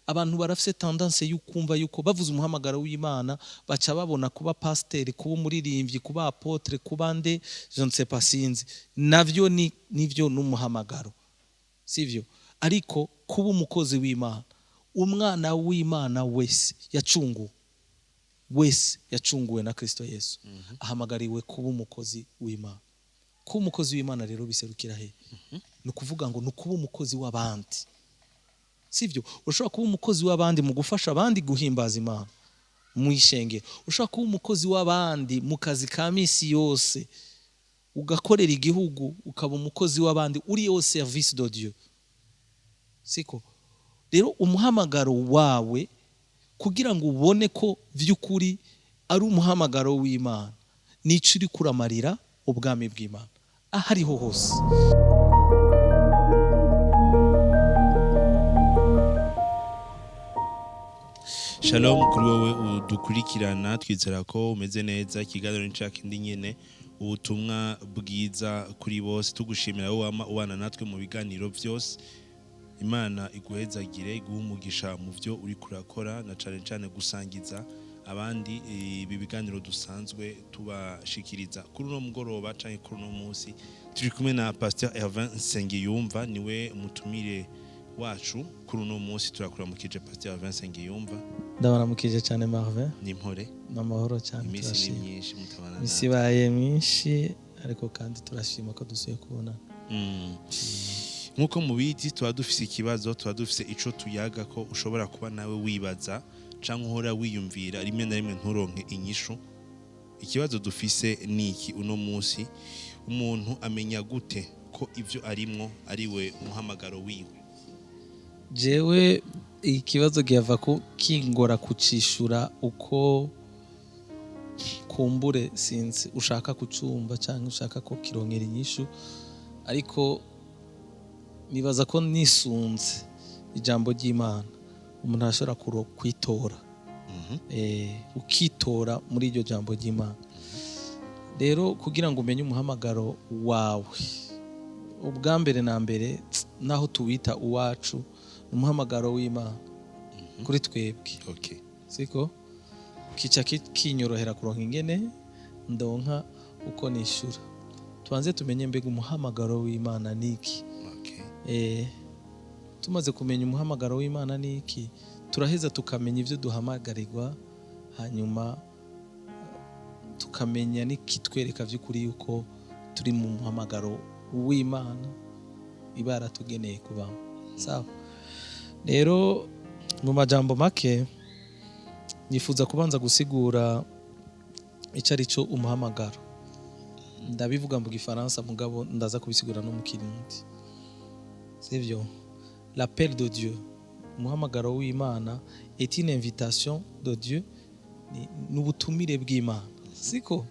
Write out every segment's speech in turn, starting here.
abantu barafise tendance y'ukumva yuko bavuze umuhamagaro w'Imana baca babona kuba pasteur, kuba umuririmbyi, kuba apotre, kuba nde je ne sais pas sinzi. Navyo nivyo n'umuhamagaro. Sivyo? Ariko kuba umukozi w'Imana, umwana w'Imana wese yacunguwe na Kristo Yesu. Ahamagariwe kuba umukozi w'Imana. Kuba umukozi w'Imana rero biserukira he? No kuvuga ngo no kuba umukozi w'abandi. Sivyo? Ushobora kuba umukozi w'abandi mu gufasha abandi guhimbaza Imana mu ishengero. Ushobora kuba umukozi w'abandi mu kazi ka misi yose, ugakorera igihugu, ukaba umukozi w'abandi uri au service de Dieu. Siko? Rero umuhamagaro wawe kugira ngo ubone ko vy'ukuri ari umuhamagaro w'Imana, nico uri kuramarira ubwami bw'Imana ahariho hose. Shalom kuri wowe udukurikirana, twizera ko umeze neza. Ikiganiro ncaka indi nyene ubutumwa bwiza kuri bose, tugushimira wowe ubana natwe mu biganiro byose. Imana iguhezagire, iguhe umugisha mu byo uri kurakora, na cane gusangiza abandi ibi biganiro dusanzwe tubashikiriza. Kuri uno mugoroba canke kuri uno munsi turi kumwe na Pasteur Hervin Nsengiyumva, niwe umutumire wacu. Kuri uno munsi turakuramukije Pasteur Hervin Nsengiyumva. Ndabaramukije cyane Marvin. Nimpore n'amahoro cyane. Imisi ni myinshi mutabana. Imisi baye myinshi, ariko kandi turashima ko dusuye kubona. Nkuko mubizi tuba dufise ikibazo, tuba dufise ico tuyaga ko ushobora kuba nawe wibaza canke uhora wiyumvira rimwe na rimwe nturonke inyishu. Ikibazo dufise niki uno munsi: umuntu amenya gute ko ivyo arimwo ariwe umuhamagaro wiwe? Jewe ikibazo gihava ko kingora kucishura uko kumbure sinzi ushaka kucumva canke ushaka ko kirongera inyishu, ariko nibaza ko nisunze ijambo ry'Imana umuntu ashobora kwitora. Ukitora muri iryo jambo ry'Imana. Rero kugira ngo umenye umuhamagaro wawe, ubwa mbere na mbere naho tuwita uwacu, umuhamagaro w'Imana kuri twebwe. Okay. Siko? Kica kinyorohera kuronka ingene ndonka uko nishura. Tubanze tumenye mbega umuhamagaro w'Imana niki. Tumaze kumenya umuhamagaro w'Imana niki, turaheza tukamenya ivyo duhamagarirwa, hanyuma tukamenya nikitwereka vy'ukuri yuko turi mu muhamagaro w'Imana ibara tugeneye kubaho. Sawa? Rero mu majambo make nifuza kubanza gusigura icarico umuhamagaro. Ndabivuga mu Gifaransa mugabo ndaza kubisigura no mu Kirundi. Sivyo? L'appel de Dieu, umuhamagaro w'Imana, est une invitation de Dieu, n'ubutumire bw'Imana. Siko?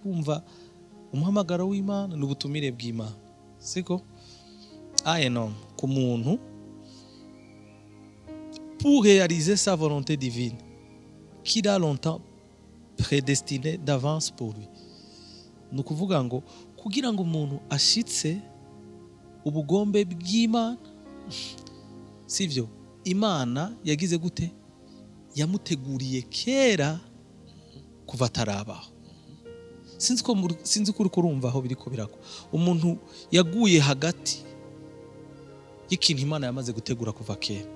Umva umuhamagaro w'Imana n'ubutumire bw'Imana. Siko? Non, ku muntu pour réaliser sa volonté divine qu'il a longtemps prédestiné d'avance pour lui. Nukuvuga ngo kugira ngo umuntu ashitse ubugombe bw'Imana, sivyo, Imana yagize gute? Yamuteguriye kera kuva atarabaho. Sinzi ko urumva aho biriko birako. Umuntu yaguye hagati y'ikintu Imana yamaze gutegura kuva kera.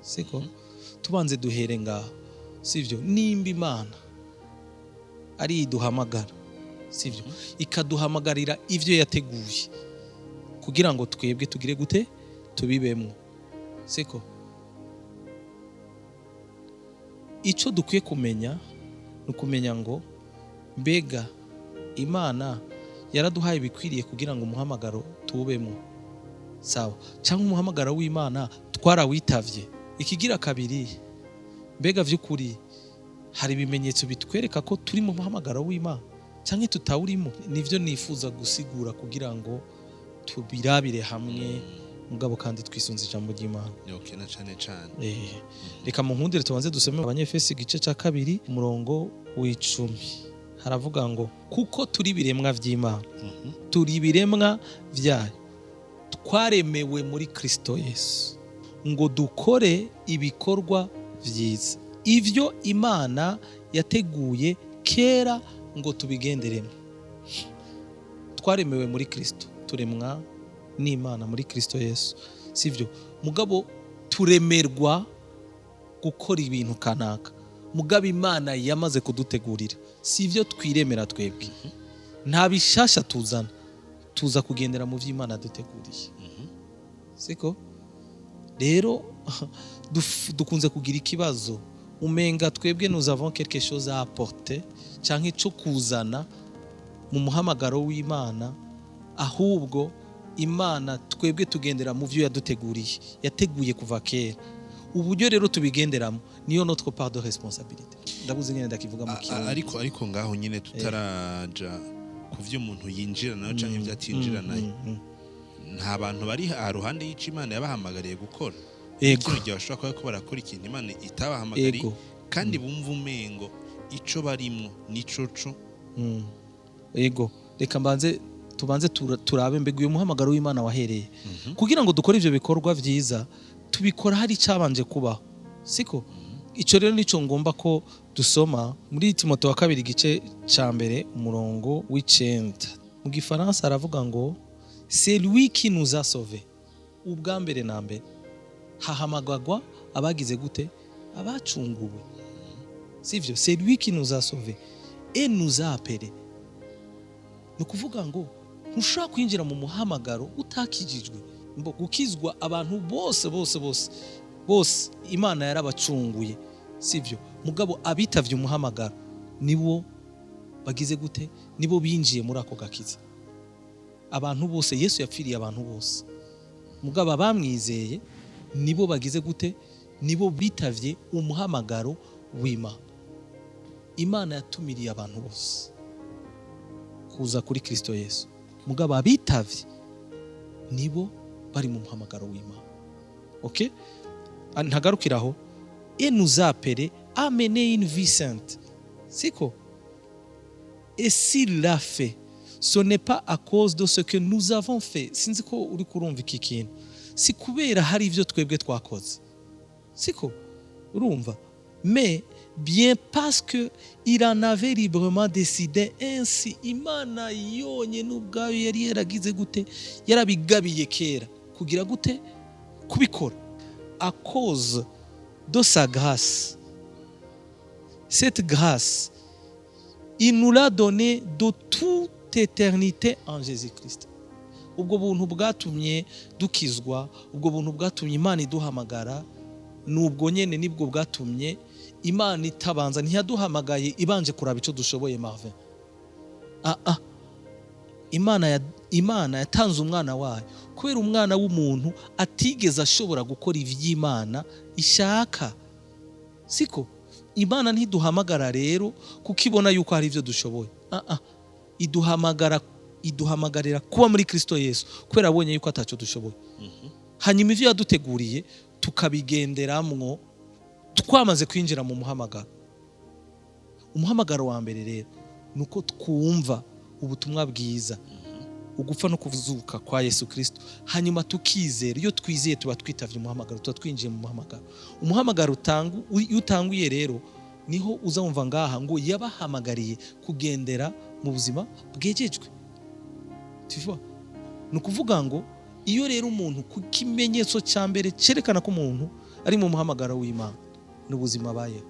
Siko? Tubanze duhere ngaho. Sivyo? Nimba Imana ari iduhamagara, sivyo, ikaduhamagarira ivyo yateguye kugira ngo twebwe tugire gute? Tubibemwo. Siko? Ico dukwiye kumenya nukumenya ngo mbega Imana yaraduhaye bikwiriye kugira ngo umuhamagaro tuwubemwo. Sawa? Cyangwa umuhamagaro w'Imana twarawitavye. Ikigira kabiri, mbega vy'ukuri hari ibimenyetso bitwereka ko turi mu muhamagaro w'Imana canke tutawurimo? Nivyo nifuza gusigura kugira ngo tubirabire hamwe, mugabo kandi twisunze ijambo ry'Imana. Okay, na cane. Reka mu nkundire tubanze dusome Abanyefesi igice ca 2 umurongo w'10. Haravuga ngo kuko turi biremwa vy'Imana, turi biremwa vyayo, twaremewe muri Kristo Yesu ngo dukore ibikorwa byiza ivyo Imana yateguye kera ngo tubigenderemo. Twaremewe muri Kristo, turemwa n'Imana muri Kristo Yesu, sivyo? Mugabo turemerwa gukora ibintu kanaka, mugabo Imana yamaze kudutegurira, sivyo twiremera twebwe. Nta bishasha tuzana, tuza kugendera mu vy'Imana yaduteguriye. Siko rero dukunze kugira ikibazo, umenga twebwe nous avons quelque chose à apporter canke cyo kuzana mu muhamagaro w'Imana, ahubwo Imana twebwe tugendera mu vyo yaduteguriye, yateguye kuva kera. Uburyo rero tubigenderamo niyo notre part de responsabilité. Ndabuze ngene ndakivuga mu kirundi. Ariko ngaho nyine tutaraja kuvyo umuntu yinjira nayo canke vyatinjira nayo. Nta bantu bari haruhande y'icyo Imana yabahamagariye gukora. Ego bashobora kuba barakora ikintu Imana itabahamagariye, kandi bumva umengo ico barimwo nicoco. Ego reka tubanze turabe mbega uyu muhamagaro w'Imana wahereye kugira ngo dukore ivyo bikorwa vyiza, tubikora hari cyabanje kubaho, siko? Ico rero nico ngomba ko dusoma muri Timote wa 2 igice ca mbere umurongo w'9. Mu Gifaransa aravuga ngo c'est lui qui nous a sauvés. Ubwa mbere na mbere hahamagagwa abagize gute? Abacunguwe, sivyo? C'est lui qui nous a sauvés et nous a appelés. No kuvuga ngo ntushaka kwinjira mu muhamagaro utakijijwe. Gukizwa abantu bose Imana yarabacunguye, sivyo? Mugabo abitavye umuhamagaro nibo bagize gute? Nibo binjiye muri ako gakiza. Abantu bose Yesu yapfiriye abantu bose, mugabo abamwizeye nibo bagize gute? Nibo bitavye umuhamagaro w'Imana. Imana yatumiriye abantu bose kuza kuri Kristo Yesu, mugabo abitavye nibo bari mu muhamagaro w'Imana. OK? Ntagarukiraho. Et nous a appelés à mener une vie sainte. Siko? Et s'il l'a fait, ce n'est pas à cause de ce que nous avons fait. Sinzi ko uri kurumva iki kintu. Si kubera hari ivyo twebwe twakoze. Siko? Urumva? Mais bien parce que il en avait librement décidé ainsi. Imana yonyene ubwayo yari yaragize gute? Yarabigabiye kera kugira gute? Kubikora. À cause de sa grâce. Cette grâce, il nous l'a donnée de toute éternité en Jésus-Christ. Ubwo buntu bwatumye dukizwa, ubwo buntu bwatumye Imana iduhamagara, nubwo nyene nibwo bwatumye Imana itabanza ntiyaduhamagaye ibanje kuraba ico dushoboye. Marvin, Imana yatanze umwana wayo kubera umwana w'umuntu atigeze ashobora gukora ivy'Imana ishaka, siko? Imana ntiduhamagara rero kuko ibona yuko hari ivyo dushoboye. Iduhamagarira kuba muri Kristo Yesu kubera abonye yuko ataco dushoboye. Hanyuma ivyo yaduteguriye tukabigenderamwo twamaze kwinjira mu muhamagaro. Umuhamagaro wa mbere rero nuko twumva ubutumwa bwiza, ugupfa no kuzuka kwa Yesu Kristo, hanyuma tukizera. Iyo twizeye tuba twitavye umuhamagaro, tuba twinjiye mu muhamagaro. Umuhamagaro utanguye rero niho uzumva ngaha ngo yabahamagariye kugendera mu buzima bwejejwe. Tivwa nukuvuga ngo iyo rero umuntu ku kimenyetso cya mbere cerekana ko umuntu ari mu muhamagaro w'Imana n'ubuzima baye,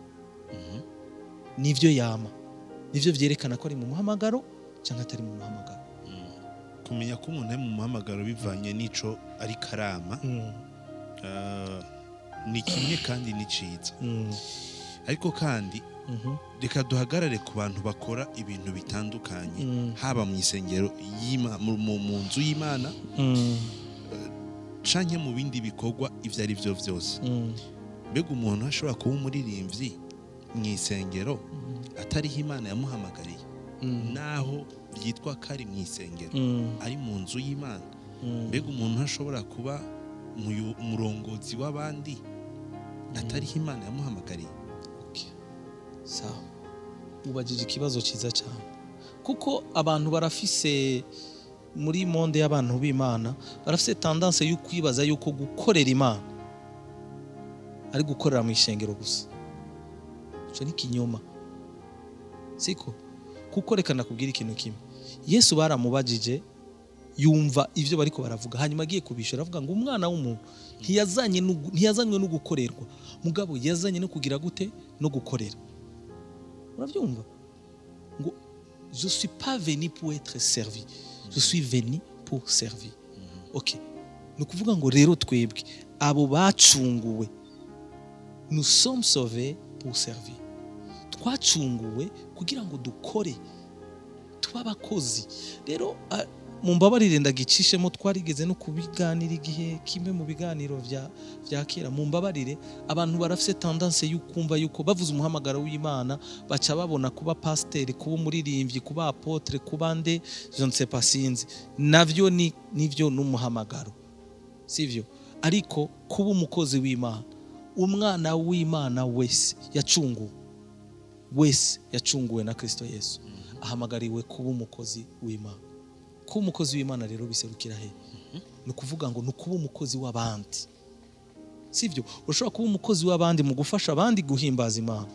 nivyo yama, nivyo vyerekana ko ari mu muhamagaro cyangwa atari mu muhamagaro. Kumenya ko umuntu ari mu muhamagaro bivanye n'ico ari karama, ni kimwe kandi ni ciza. Ariko kandi reka duhagarare ku bantu bakora ibintu bitandukanye, haba mu isengero mu nzu y'Imana canke mu bindi bikorwa ivyo ari vyo vyose. Mbega umuntu ashobora kuba umuririmbyi mu isengero atariho Imana yamuhamagariye, naho byitwa kari mu isengero ari mu nzu y'Imana. Mbega umuntu ashobora kuba umurongozi w'abandi atariho Imana yamuhamagariye. Sawa, ubajije ikibazo cyiza cyane, kuko abantu barafise muri monde y'abantu b'Imana barafise tendance yo kwibaza yuko gukorera Imana ari gukorera mu ishengero gusa. Ico ni kinyoma, siko? Kuko reka nakubwira ikintu kimwe, Yesu baramubajije yumva ivyo bariko baravuga, hanyuma agiye kubishura avuga ngo umwana w'umuntu ntiyazanywe no gukorerwa, mugabo yazanye no kugira gute? No gukorera. Uravyumva ngo je suis pas venu pour être servi, je suis venu pour servir. OK, ni kuvuga ngo rero twebwe abo bacunguwe, nous sommes sauvés pour servir. Twacunguwe kugira ngo dukore, tuba abakozi. Rero mumbabarire ndagicishemo, twarigeze no kubiganira igihe kimwe mu biganiro vya kera. Mumbabarire, abantu barafise tendance y'ukumva yuko bavuze umuhamagaro w'Imana baca babona kuba pasteur, kuba umuririmbyi, kuba apotre, kuba nde je ne sais pas, sinzi. Navyo nivyo n'umuhamagaro, sivyo? Ariko kuba umukozi w'Imana, umwana w'Imana wese yacunguwe na Kristo Yesu, ahamagariwe kuba umukozi w'Imana. Kuba umukozi w'Imana rero biserukira he? Ni kuvuga ngo ni kuba umukozi w'abandi, sivyo? Ushobora kuba umukozi w'abandi mu gufasha abandi guhimbaza Imana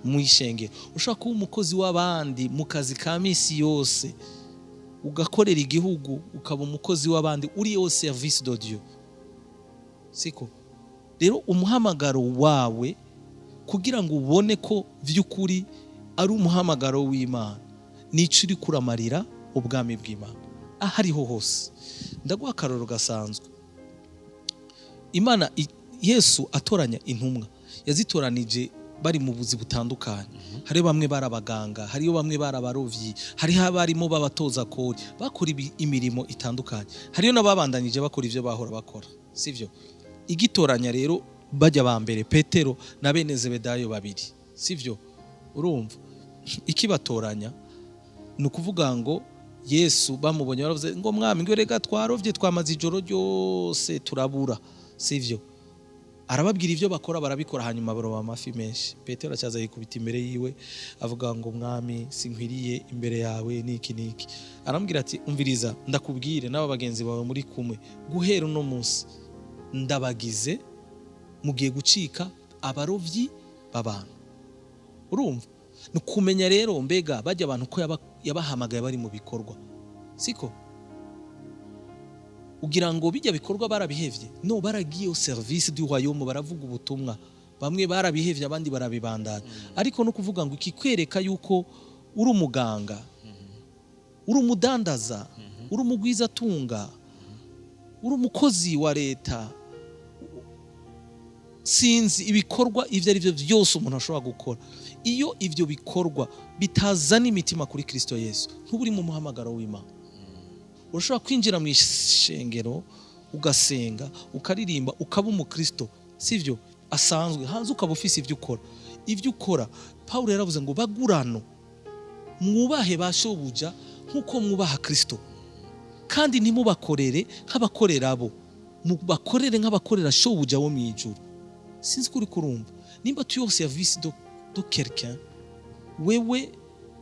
mu ishengero, ushobora kuba umukozi w'abandi mu kazi ka misi yose, ugakorera igihugu, ukaba umukozi w'abandi uri au service de Dieu, siko? Rero umuhamagaro wawe kugira ngo ubone ko vy'ukuri ari umuhamagaro w'Imana, nico uri kuramarira ubwami bw'Imana ahariho hose. Ndaguha akaroro gasanzwe. Imana Yesu atoranya intumwa, yazitoranije bari mu buzi butandukanye. Hari bamwe barabaganga, hari bamwe barabarovyi, hari abarimo babatoza kori, bakora imirimo itandukanye. Hariyo nababandanyije bakora ivyo bahora bakora, sivyo? Igitoranya rero bajya ba mbere Petero na bene Zebedayo babiri, sivyo? Urumva ikibatoranya ni ukuvuga ngo Yesu bamubonye baravuze ngo mwami, ngo rega twarovye twamaze ijoro ryose turabura, sivyo? Arababwira ivyo bakora, barabikora, hanyuma baroba amafi menshi. Petero acaza yikubita imbere yiwe avuga ngo mwami, sinkwiriye imbere yawe niki. Arambwira ati umviriza, ndakubwire n'aba bagenzi bawe muri kumwe, guhera uno munsi ndabagize mugiye gucika abarovyi b'abantu. Urumva? Ni kumenya rero mbega bajya abantu ko yabahamagaye bari mu bikorwa, siko? Ugira ngo bijya bikorwa barabihevye? No, baragiye au service du royaume, baravuga ubutumwa. Bamwe barabihevye, abandi barabibandanya. Ariko no kuvuga ngo ikikwereka yuko uri umuganga, uri umudandaza, uri umugwiza tunga, uri umukozi wa leta, sinzi ibikorwa ivyo ari byo byose umuntu ashobora gukora, iyo ivyo bikorwa bitazana imitima kuri Kristo Yesu, ntuburi mu muhamagaro w'Imana. Urashobora kwinjira mu ishengero ugasenga, ukaririmba, ukaba umukristo, sivyo? Asanzwe hanze ukaba ufise ivyo ukora. Paulo yaravuze ngo bagurano mwubahe bashobuja nkuko mwubaha Kristo, kandi ntimubakorere nk'abakorera abo, mubakorere nk'abakorera shobuja wo mwijuru. Sinzi kuri kurumva, nimba tu yo service de quelqu'un, wewe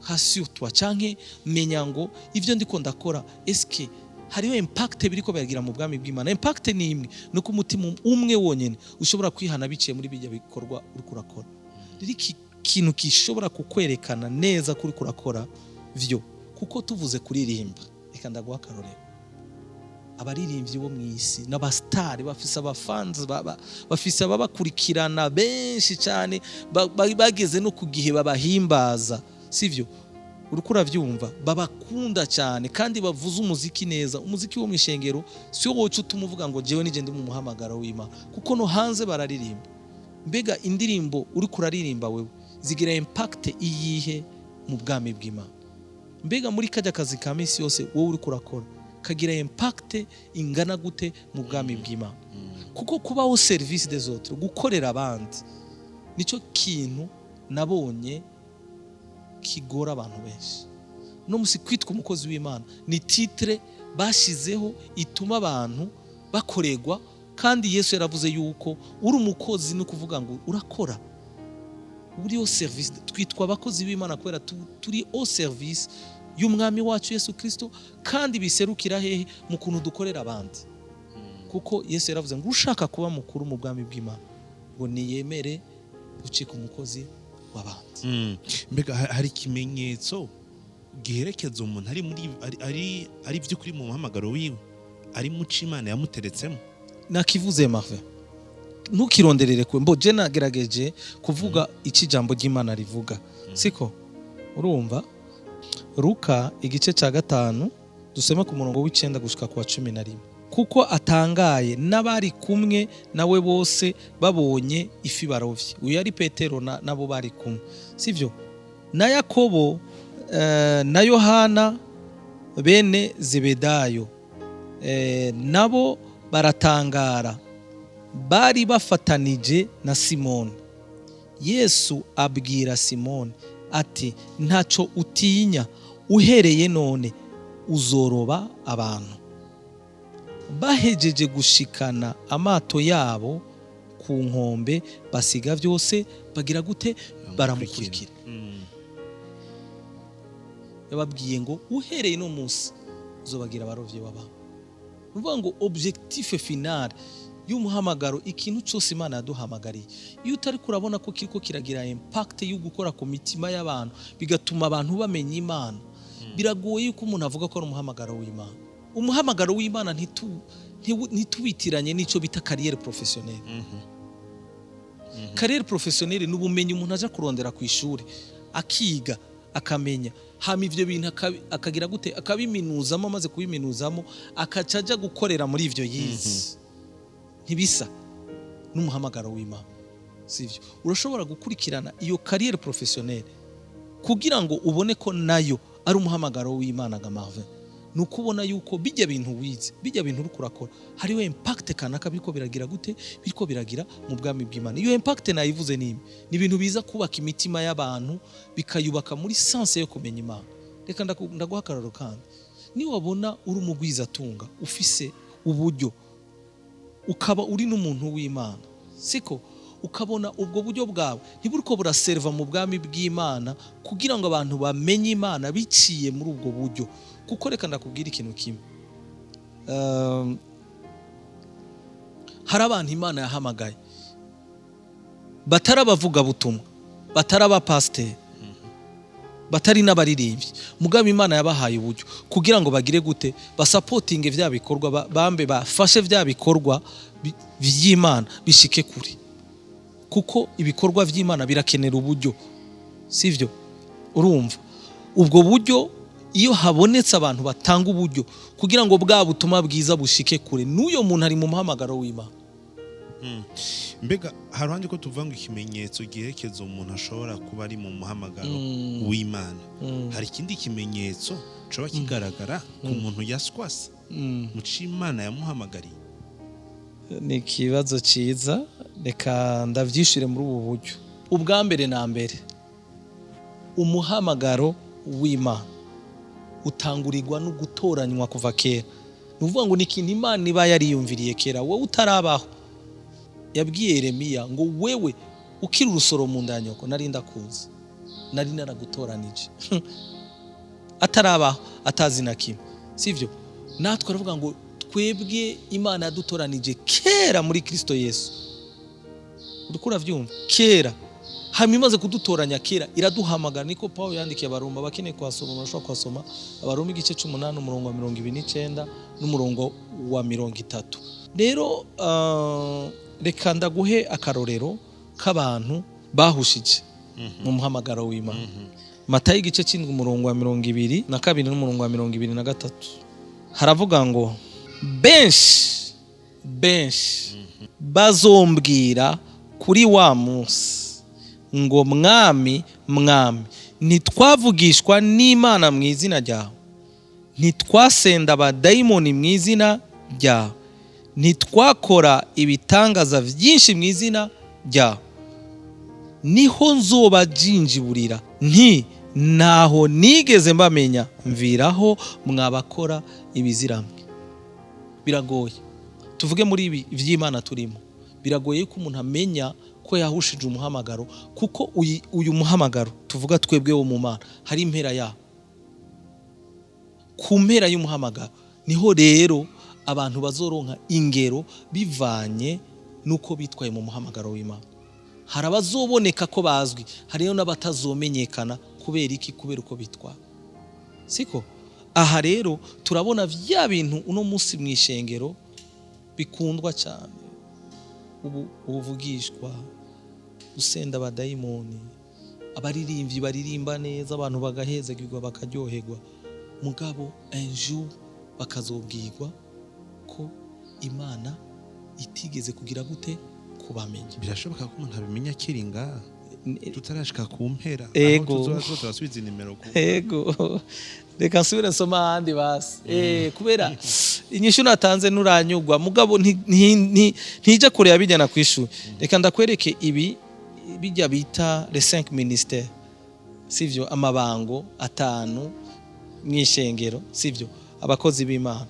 rassure-toi, canke menya ngo ivyo ndiko ndakora eske hariyo impact biriko byagira mu bwami bw'Imana. Impact ni imwe, no ku mutima umwe wonyene ushobora kwihana biciye muri bijya bikorwa uri kurakora. Riri kintu kishobora kukwerekana neza kuri kurakora vyo, kuko tuvuze kuririmba, reka ndaguha akarorero. Abaririmbyi bo mw'isi n'abastari bafise abafans, bafise ababakurikirana benshi cyane, bageze no kugihe babahimbaza, sivyo? Urukura vyumva, babakunda cyane kandi bavuza umuziki neza. Umuziki wo mw'ishengero sio wocu tumuvuga ngo jewe nije ndi mu muhamagaro w'Imana, kuko no hanze bararirimba. Mbega indirimbo uri kuraririmba wewe zigira impact iyihe mu bwami bw'Imana? Mbega muri kajya kazi ka misi yose wowe uri kurakora kagira impact ingana gute mu bwami bw'Imana? Kuko kubaho service des autres, gukorera abandi, nico kintu nabonye kigora abantu benshi. No musi kwitwa umukozi w'Imana ni titre bashizeho ituma abantu bakoregwa, kandi Yesu yaravuze yuko uri umukozi no kuvuga ngo urakora, uri au service. Twitwa abakozi b'Imana kubera turi au service y'umwami wacu Yesu Kristo, kandi biserukira hehe mu kuntu dukorera abandi. Kuko Yesu yaravuze ngo ushaka kuba mukuru mu bwami bw'Imana ngo niyemere gucika umukozi w'abandi. Mbega hari ikimenyetso giherekeza umuntu ari by'ukuri mu muhamagaro wiwe, ari mu Imana yamuteretsemo? Nakivuze Marve, ntukironderere kwe. Mbo je nagerageje kuvuga iki jambo ry'Imana rivuga, siko? Urumva Luka igice cya 5 dusema ku murongo w'9 gushika ku wa 11, kuko atangaye n'abari kumwe nawe bose babonye ifi barovye. Uyu yari Petero nabo bari kumwe, sivyo? Na Yakobo na Yohana bene Zebedayo nabo baratangara, bari bafatanije na Simoni. Yesu abwira Simoni ati, ntaco utinya, uhereye none uzoroba abantu. Bahejeje gushikana amato yabo ku nkombe, basiga byose bagira gute? Baramukurikira. Yababwiye ngo uhereye no munsi uzobagira abarovyi b'abantu. Nuvuga ngo objectif final y'umuhamagaro, ikintu cyose Imana yaduhamagariye, iyo utari kurabona ko kiriko kiragira impact yo gukora ku mitima y'abantu, bigatuma abantu bamenya Imana, biragoye yuko umuntu avuga ko ari umuhamagaro w'Imana. Umuhamagaro w'Imana ntituwitiranye n'ico bita carrière professionnelle. Carrière professionnelle n'ubumenyi umuntu aja kurondera ku ishuri, akiga akamenya, hama ivyo bintu akagira gute? Akabiminuzamo, amaze kubiminuzamo akacaja gukorera muri ivyo yize. Ntibisa n'umuhamagaro w'Imana, sivyo? Urashobora gukurikirana iyo carrière professionnelle kugira ngo ubone ko nayo ari umuhamagaro w'Imana ga Marvin. Nukubona yuko bijya bintu wize, bijya bintu uri kurakora, hariho impact kanaka biriko biragira gute? Biriko biragira mu bwami bw'Imana. Iyo impact nayivuze ni ibintu biza kubaka imitima y'abantu, bikayubaka muri sense yo kumenya Imana. Reka ndaguha akararo kandi, ni wabona uri umugwiza tunga, ufise uburyo, ukaba uri n'umuntu w'Imana, siko? Ukabona ubwo buryo bwawe ntiburiko buraserva mu bwami bw'Imana kugira ngo abantu bamenye Imana biciye muri ubwo buryo. Kuko reka ndakubwira ikintu kimwe, hari abantu Imana yahamagaye batari abavuga butumwa, batari abapasiteri, batari n'abaririmbyi, mugabo Imana yabahaye uburyo kugira ngo bagire gute? Basapotinge vya bikorwa, bambe bafashe vya bikorwa vy'Imana bishike kure, kuko ibikorwa vy'Imana birakenera uburyo, sivyo? Urumva ubwo buryo, iyo habonetse abantu batanga uburyo kugira ngo bwa butumwa bwiza bushike kure, n'uyo muntu ari mu muhamagaro w'Imana. Mbega haruhande ko tuvanga ikimenyetso giherekeza umuntu ashobora kuba ari mu muhamagaro w'Imana, hari ikindi kimenyetso coba kigaragara ku muntu yaswase mu Imana yamuhamagariye? Ni ikibazo ciza, reka ndavyishire muri ubu buryo. Ubwa mbere na mbere, umuhamagaro w'Imana utangurirwa no gutoranywa kuva kera. Nuvuga ngo ni ikintu Imana iba yariyumviriye kera, wowe utarabaho. Yabwiye Yeremiya ngo wewe ukiri urusoro mu nda ya nyoko nari ndakuzi, nari naragutoranije. Atarabaho, atazi na kimwe, sivyo? Natwe aravuga ngo twebwe Imana yadutoranije kera muri Kristo Yesu. Urukura vyumva kera, hanyuma imaze kudutoranya kera iraduhamagara. Niko Paulo yandikiye Abaroma, bakeneye kwasoma bashobora kwasoma Abaroma igice 8 umurongo wa 29 n'umurongo wa 30. Rero reka ndaguhe akarorero k'abantu bahushije mu muhamagaro w'Imana. Matayo igice 7 umurongo wa 22 n'umurongo wa 23 haravuga ngo benshi bazombwira kuri wa munsi ngo mwami mwami, ntitwavugishwa n'Imana mu izina ryawe, ntitwasenda abadayimoni mu izina ryawe, ntitwakora ibitangaza byinshi mu izina ryawe. Niho nzobajinjiburira nti naho nigeze mbamenya, mviraho mwabakora ibiziramwe. Biragoye tuvuge muri ibi vy'Imana turimo, biragoye ko umuntu amenya ko yahushije umuhamagaro, kuko uyu muhamagaro tuvuga twebwe wo mu Mana hari impera ya. Ku mpera y'umuhamagaro niho rero abantu bazoronka ingero bivanye nuko bitwaye mu muhamagaro w'Imana. Hari abazoboneka ko bazwi, hariyo n'abatazomenyekana kubera iki? Kubera uko bitwara. Siko aha rero turabona vya bintu uno munsi mu ishengero bikundwa cyane, ubuvugishwa, usenda abadayimoni, abaririmbyi baririmba neza, abantu bagahezagirwa bakaryoherwa, mugabo un jour bakazobwirwa ko Imana itigeze kugira gute kubamenya. Birashoboka ko umuntu abimenya akiri ngaha tutarashika ku mpera, Ego. aho turasubiza inimero ku Ego, reka nsubire nsoma ahandi basi. Kubera inyishu natanze nuranyugwa, mugabo ntija kure yabijyana ku ishuri. Reka ndakwereke ibi bijya bita les 5 ministères, sivyo, amabango 5 mw'ishengero, sivyo, abakozi b'Imana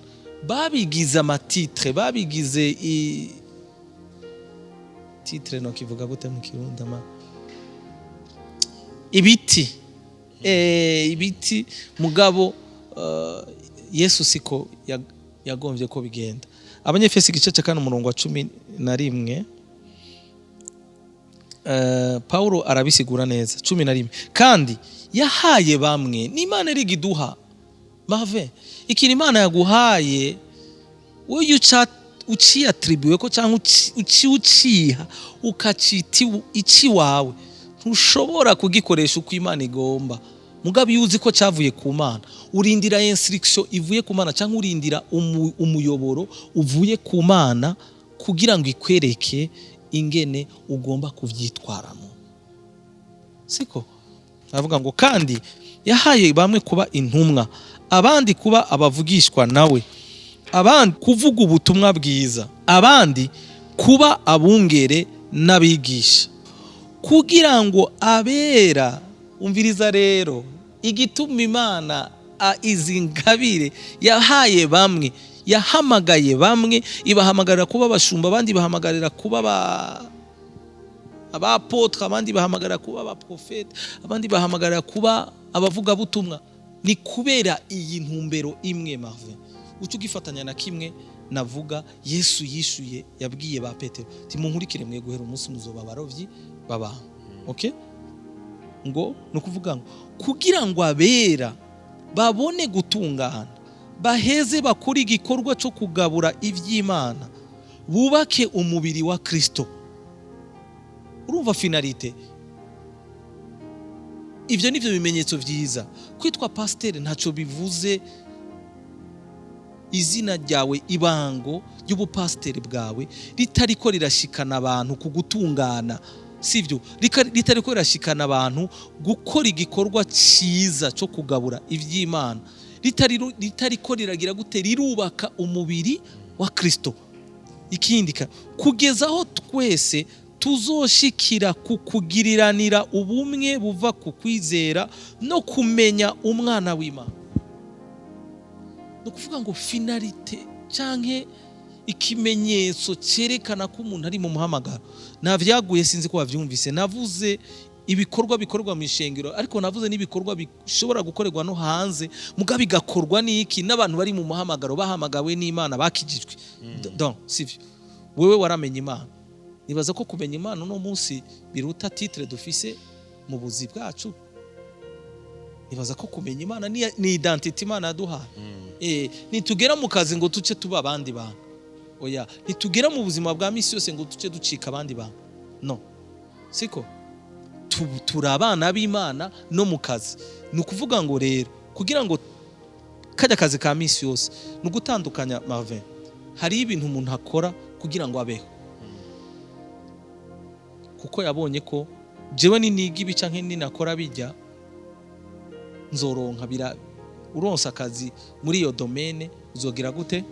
babigize amatitre, babigize titre no kivuga gute mu Kirundi ibiti ibiti, mugabo Yesu siko yagombye ko bigenda. Abanyefesi igice cya 4:11 Paulo arabisigura neza. 11 kandi yahaye bamwe, n'Imana iri giduha mave ikintu Imana yaguhaye wowe uciye attribuye ko cyangwa uciha ukaciti iki wawe, ntushobora kugikoresha uko Imana igomba. Mugabo iyo uzi ko cyavuye ku Mana, urindira instruction ivuye ku Mana cyangwa urindira umuyoboro uvuye ku Mana kugira ngo ikwereke ingene ugomba kuvyitwaramo. Siko avuga ngo kandi yahaye bamwe kuba intumwa, abandi kuba abavugishwa nawe, abandi kuvuga ubutumwa bwiza, abandi kuba abungere n'abigisha, kugira ngo abera. Umviriza rero igituma Imana izi ngabire yahaye bamwe, yahamagaye bamwe, ibahamagarira kuba abashumba, abandi bahamagarira kuba abapotre, abandi bahamagarira kuba abaprofete, abandi bahamagarira kuba abavuga butumwa. Ni kubera iyi ntumbero imwe Marvin. Uco gifatanya na kimwe navuga Yesu yishuye yabwiye ba Petero ati munkurikire mwe guhera umunsi muzoba barovyi baba. Okay? Ngo nukuvuga ngo kugira ngo abera babone gutungana, baheze bakora igikorwa cyo kugabura ivy'Imana, bubake umubiri wa Kristo. Urumva finalite? Ivyo nivyo bimenyetso vyiza. Kwitwa pasteur ntaco bivuze. Izina ryawe, ibango ry'ubupasiteri bwawe ritariko rirashikana abantu ku gutungana, sivyo, ritariko rirashikana abantu gukora igikorwa cyiza cyo kugabura ivy'Imana, ritariko riragira gute rirubaka umubiri wa Kristo. Ikindi kugeza aho twese tuzoshikira kukugiriranira ubumwe buva ku kwizera no kumenya umwana w'Imana. No kuvuga ngo finalite canke ikimenyetso cyerekana ko umuntu ari mu muhamagaro. Navyaguye sinzi ko wavyumvise, navuze ibikorwa bikorwa mu ishengero, ariko navuze n'ibikorwa bishobora gukorerwa no hanze, mugabe bigakorwa n'iki n'abantu bari mu muhamagaro bahamagawe n'Imana bakijijwe. Donc sivyo, wewe waramenye Imana. Nibaza ko kumenya Imana no munsi biruta titre dufise mu buzi bwacu. Nibaza ko kumenya Imana ni identity Imana yaduhaye. Nitugera mu kazi ngo tuce tuba abandi bantu. Oya, nitugera mu buzima bwa misi yose ngo tuce ducika abandi bantu. No. Siko turabana b'Imana no mu kazi. Nukuvuga ngo rero kugira ngo kajya kazi ka misi yose nugutandukanya Marvin. Hari ibintu umuntu akora kugira ngo abeho. Kuko yabonye ko jewe niga ibi canke ninakora bijya nzoronka bira. Uronsa akazi muri iyo domaine uzogira gute?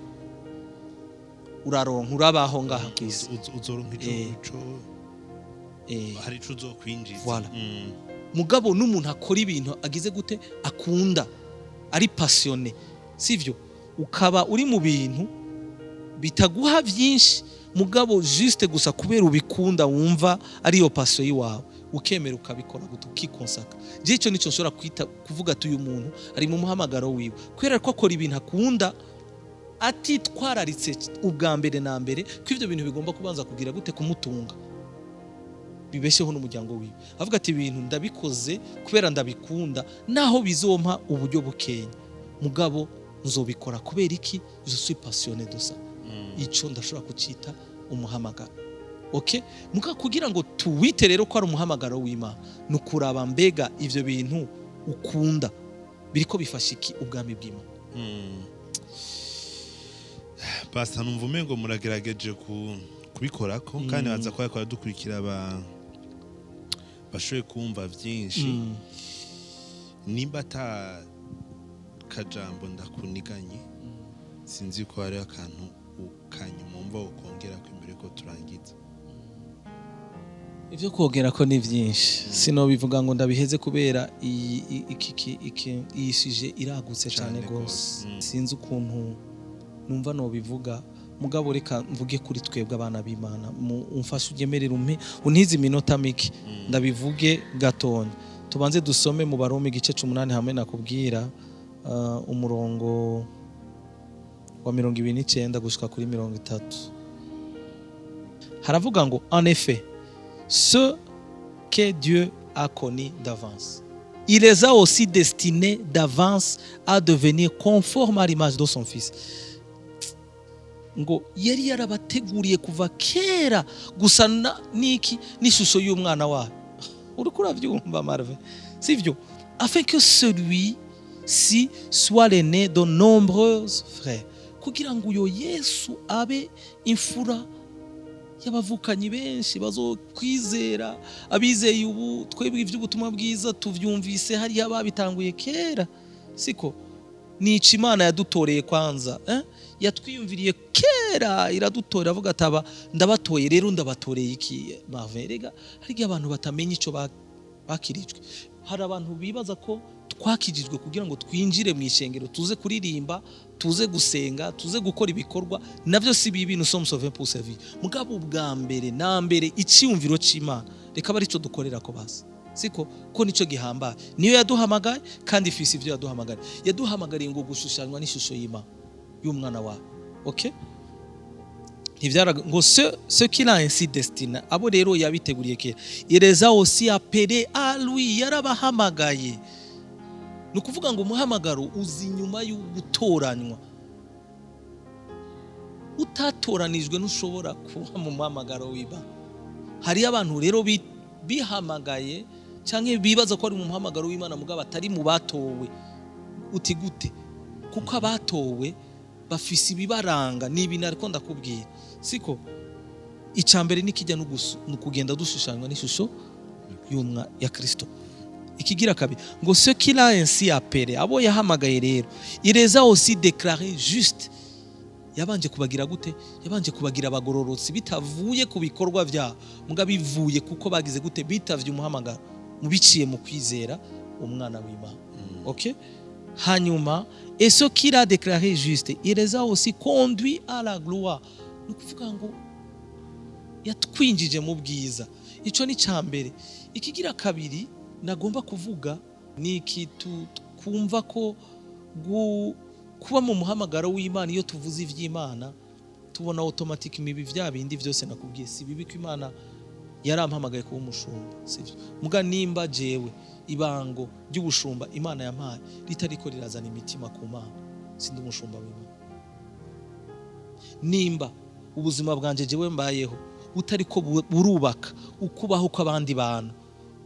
Uraronka, urabaho ngaha kwisi. Uzoronka ico hari ico uzokwinjiza. Voilà. Mugabo n'umuntu akora ibintu agize gute akunda, ari passionné, sivyo, ukaba uri mu bintu bitaguha byinshi, mugabo juste gusa kubera ubikunda wumva ari yo passion yiwawe, ukemera ukabikora gute ukikonsaka. Je ico nico nshobora kwita kuvuga ati uyu muntu ari mu muhamagaro wiwe kubera ko akora ibintu akunda, atitwararitse ubwa mbere na mbere ko ivyo bintu bigomba kubanza kugira gute kumutunga bibesheho n'umuryango wiwe. Avuga ati ibintu ndabikoze kubera ndabikunda naho bizompa uburyo bukenya, mugabo nzobikora kubera iki? Je suis passionné de ça. Ico ndashobora kucita umuhamagaro. Okay? Muga kugira ngo tuwite rero ko ari umuhamagaro w'Imana, nukuraba mbega ivyo bintu ukunda biriko bifasha iki ubwami bw'Imana. Pastor, numva umengo muragerageje kubikorako kandi baza kwa dukurikira bashoboye kumva vyinshi. Nimba ata kajambo ndakuniganye, sinzi ko hari akantu ukanyuma umva ukongera ko imbere ko turangiza. Ivyo kogera ko ni vyinshi, sino bivuga ngo ndabiheze kubera iyi suje iragutse cyane gose. Sinzi ukuntu numva no bivuga, mugabo reka mvuge kuri twebwe abana b'Imana, umfashe ugemerera untize iminota mike ndabivuge gatonya. Tubanze dusome mu Baroma igice 8 hamwe nakubwira umurongo wa 29 gushika kuri 30. Haravuga ngo en effet ce que Dieu a connu d'avance, il les a aussi destinés d'avance à devenir conformes à l'image de son fils. Ngo yari yarabateguriye kuva kera gusa niki n'ishusho y'umwana wawe. Uriko uravyumva Marve, sivyo? Afin que celui-ci soit l'aîné de nombreux frères, kugira ngo uyo Yesu abe imfura y'abavukanyi benshi bazokwizera. Abizeye ubu twebwe ivy'ubutumwa bwiza tuvyumvise hari ababitanguye kera, siko? Nici Imana yadutoreye kwanza, yatwiyumviriye kera iradutora, avuga ataba ndabatoye rero ndabatoreye iki Marverega. Hari abantu batamenya ico bakirijwe. Hari abantu bibaza ko twakijijwe kugira ngo twinjire mu ishengero, tuze kuririmba, tuze gusenga, tuze gukora ibikorwa. Navyo si bibi, nous sommes sauvés pour servir. Mugabo ubwa mbere na mbere iciyumviro c'Imana reka bari cyo dukorera ko basi, siko? Ko nico gihambaye, niyo yaduhamagaye kandi ifise ivyo yaduhamagaye. Yaduhamagariye ngo gushushanywa n'ishusho y'Imana y'umwana wawe. Okay? Ngo ce qu'il a ainsi destiné, abo rero yabiteguriye kera, il les a aussi appelés à lui, yarabahamagaye. Nukuvuga ngo umuhamagaro uzi nyuma y'ugutoranywa. Utatoranijwe ntushobora kuba mu muhamagaro w'Imana. Hari abantu rero bihamagaye canke bibaza ko ari mu muhamagaro w'Imana mugabo atari mu batowe. Uti gute? Kuko abatowe bafise ibibaranga n'ibintu ariko ndakubwira, siko? Icambere nikijya n'ukugenda dushushanywa n'ishusho y'umwa ya Kristo. Ikigira kabiri ngo ce qu'il a ainsi appelé, abo yahamagaye rero, il les a aussi déclarés juste. Yabanje kubagira gute? Yabanje kubagira abagororotsi bitavuye ku bikorwa vya muga bivuye kuko bagize gute? Bitavye umuhamagaro mubiciye mu kwizera umwana w'Imana. Okay? Hanyuma et ce qu'il a déclaré juste, il les a aussi conduits à la gloire. Nukuvuga ngo yatwinjije mu bwiza. Ico ni cambere. Ikigira kabiri nagomba kuvuga ni ikitu kumva ko kuba mu muhamagaro w'Imana. Iyo tuvuze ivy'Imana tubona automatic mibi vya bindi vyose nakubwiye. Si bibi ko Imana yarampamagaye kuba umushumba, sivyo? Muga nimba jewe ibango ry'ubushumba Imana yampaye ritariko rirazana imitima ku Mana, sindi umushumba w'Imana. Nimba ubuzima bwanje jewe mbayeho butariko burubaka ukubaho kw'abandi bantu,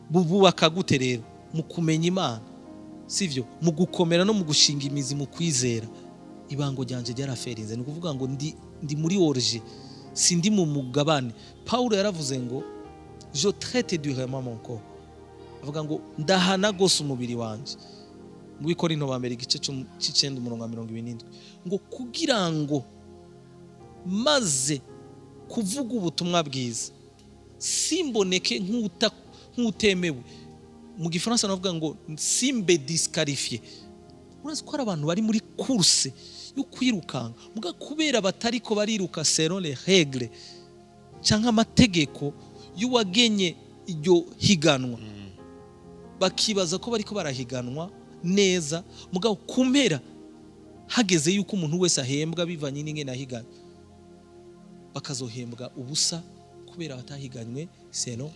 bubaka gute rero? Mu kumenya Imana, sivyo? Mu gukomera no mu gushinga imizi mu kwizera. Ibango ryanje ryaraferinze. Ni kuvuga ngo ndi muri orge, sindi mu mugabane. Paulo yaravuze ngo je traite durement mon corps, avuga ngo ndahana gose umubiri wanje. Mu Bikorinto ba mbere igice 9 umurongo wa 27 ngo kugira ngo maze kuvuga ubutumwa bwiza simboneke nk'utemewe. Mu Gifaransa navuga ngo simbe disqualifié. Urazi ko abantu bari muri course yo kwirukanga muga kubera batariko bariruka selon les règles canke amategeko y'uwagenye iryo higanwa, bakibaza ko bariko barahiganwa neza, muga kumpera hageze yuko umuntu wese ahembwa bivanye n'ingene ahiganywe, bakazohembwa ubusa kubera batahiganywe seno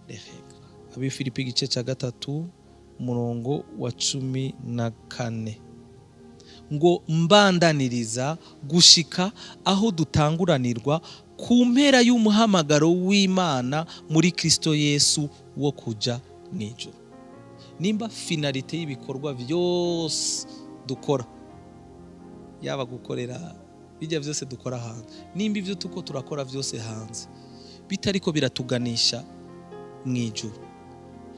rehega. Abifilipi igice cya 3 umurongo wa 14 ngo mbandaniriza gushika aho dutanguranirwa ku mpera y'umuhamagaro w'Imana muri Kristo Yesu wo kuja mw'ijuru. Nimba finalite y'ibikorwa byose dukora, yaba gukorera bijya byose dukora hanze, nimba ibyo tuko turakora byose hanze bitariko biratuganisha mw'ijuru,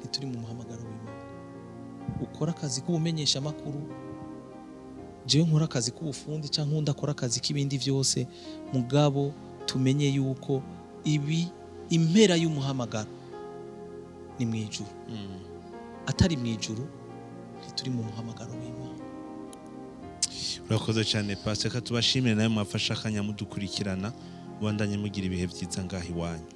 ntituri mu muhamagaro w'Imana. Ukora akazi k'ubumenyesha makuru, jewe nkora akazi k'ubufundi cyangwa undi akora akazi k'ibindi byose, mugabo tumenye yuko ibi impera y'umuhamagaro ni mw'ijuru. Atari mw'ijuru ntituri mu muhamagaro w'Imana. Urakoze cyane Pastor, tubashimire nawe mwafasha akanya mudukurikirana, mubandanye mugira ibihe byiza ngaho iwanyu.